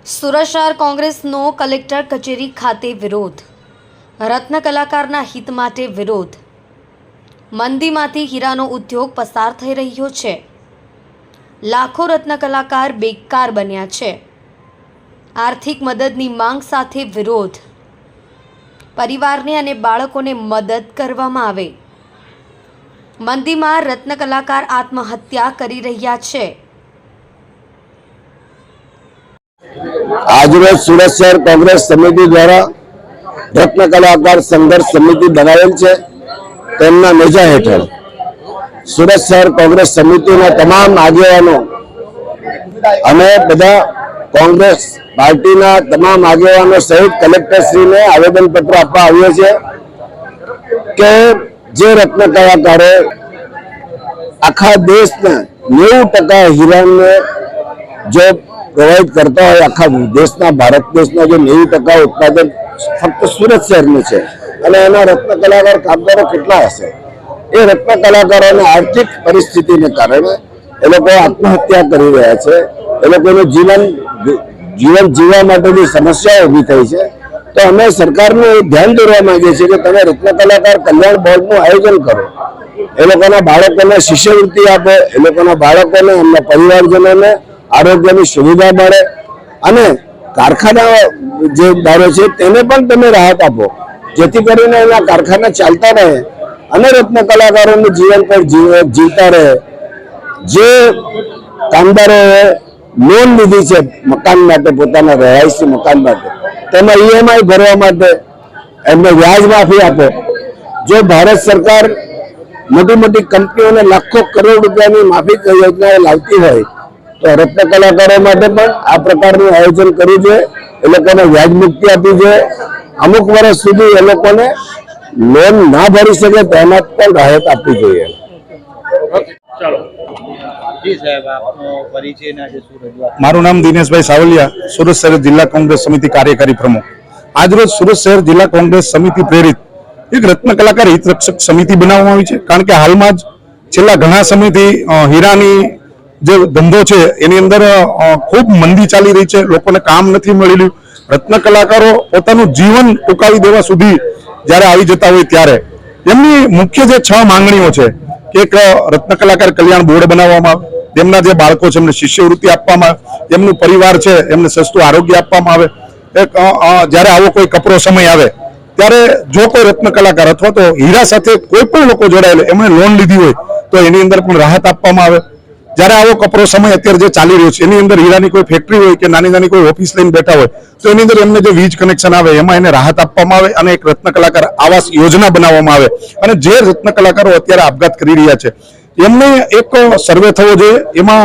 સુરત શહેર કોંગ્રેસનો કલેક્ટર કચેરી ખાતે વિરોધ। રત્ન કલાકારના હિત માટે વિરોધ। મંદીમાંથી હીરાનો ઉદ્યોગ પસાર થઈ રહ્યો છે। લાખો રત્ન કલાકાર બેકાર બન્યા છે। આર્થિક મદદની માંગ સાથે વિરોધ। પરિવારને અને બાળકોને મદદ કરવામાં આવે। મંદીમાં રત્ન કલાકાર આત્મહત્યા કરી રહ્યા છે। આજરોજ સુરત शहर कांग्रेस समिति द्वारा रत्न कलाकार संघर्ष समिति बनावेल है। તેમના નેજા હેઠળ સુરત શહેર કોંગ્રેસ સમિતિના તમામ આગેવાનો અને બધા કોંગ્રેસ પાર્ટીના તમામ આગેવાનો સહિત કલેક્ટરશ્રીને આવેદનપત્ર આપવા આવ્યો છે કે જે રત્ન કલાકારો આખા દેશના 90% હીરાને જો प्रोवाइड करता है, आखा देशना भारत देशना जो 90% उत्पादन फक्त सूरत शहर में है। रत्न कलाकार कामगारों केटला हशे? ए रत्न कलाकारों आर्थिक परिस्थिति ने कारण ए लोग आत्महत्या करी रह्या छे। ए लोगों जीवन जीवा माटेनी समस्या उभी थई छे। तो अमे सरकार ने ध्यान दौरवा मांगीए छीए कि तमे रत्न कलाकार कल्याण बोर्डनुं आयोजन करो। ए लोकोना बाळकोने शिष्यवृत्ति आपो, ए लोकोना बाळकोने एमना परिवारजनोने आरोग्यनी सुविधा मळे अने कारखाना जे दारो छे तेने पण तमे राहत आपो, जेथी करीने एना कारखाना चालता रहे अने रत्न कलाकारोनुं जीवन पर जीवता रहे। जे कामदारोए लोन लीधी छे मकान माटे, पोताना रहायशी मकान माटे, तेमां ईएमआई भरवा माटे एमने व्याज माफी आपो। जो भारत सरकार मोटी मोटी कंपनीओने लाखों करोड़ रूपियानी माफी योजना लावती होय तो रत्न कलाकारों माटे पण आ प्रकारनुं आयोजन करवुं जोईए। ए लोकोने व्याज मुक्ति आपवी जोईए। अमुक वर्ष सुधी ए लोकोने लोन ना भरी शके तेना पण राहत आपवी जोईए। मारू नाम दिनेशभाई सावलिया, सूरत शहर जिला कांग्रेस समिति कार्यकारी प्रमुख। आज रोज सूरत शहर जिला कांग्रेस समिति प्रेरित एक रत्न कलाकार हित रक्षक समिति बनाववामां आवी छे। कारण के हाल में छेल्ला घणा समयथी हीरानी जो धंधो है एनी अंदर खूब मंदी चाली रही है, लोकोने काम नहीं मळी रह्युं। रत्न कलाकारो पोतानुं जीवन टूंकावी देवा सुधी ज्यारे आवी जता होय त्यारे एमनी मुख्य जे 6 मांगणीओ छे कि एक रत्न कलाकार कल्याण बोर्ड बनाववामां आवे, तेमना जे बाळको छे एमने शिष्यवृत्ति आपवामां आवे, एमनुं परिवार छे एमने सस्तुं आरोग्य आपवामां आवे। एक ज्यारे आवो कोई कपरो समय आवे त्यारे जो कोई रत्न कलाकार अथवा तो हीरा साथे कोई पण लोको जोडायेला एमणे लोन लीधी होय तो एनी अंदर पण राहत आपवामां आवे। જ્યારે આવો કપરો સમય અત્યારે જે ચાલી રહ્યો છે એની અંદર હીરાની કોઈ ફેક્ટરી હોય કે નાની નાની કોઈ ઓફિસ લઈને બેઠા હોય તો એની અંદર એમને જે વીજ કનેક્શન આવે એમાં એને રાહત આપવામાં આવે અને એક રત્ન કલાકાર આવાસ યોજના બનાવવામાં આવે। અને જે રત્ન કલાકારો અત્યારે આપઘાત કરી રહ્યા છે એમને એક સર્વે થવો જોઈએ। એમાં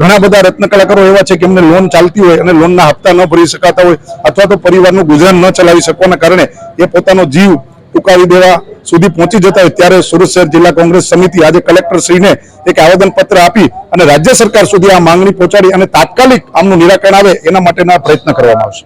ઘણા બધા રત્ન કલાકારો એવા છે કે એમને લોન ચાલતી હોય અને લોનના હપ્તા ન ભરી શકાતા હોય અથવા તો પરિવારનું ગુજરાન ન ચલાવી શકવાના કારણે એ પોતાનો જીવ टूंकावी देवा सुधी पहुंची जता है। त्यारे सूरत शहर जिला कांग्रेस समिति आज कलेक्टर श्री ने एक आवेदन पत्र आपी अने राज्य सरकार सुधी आ मांगणी पहोंचाडी अने तात्कालिक आमनुं निराकरण आवे एना माटेना प्रयत्न करवामां आवशे।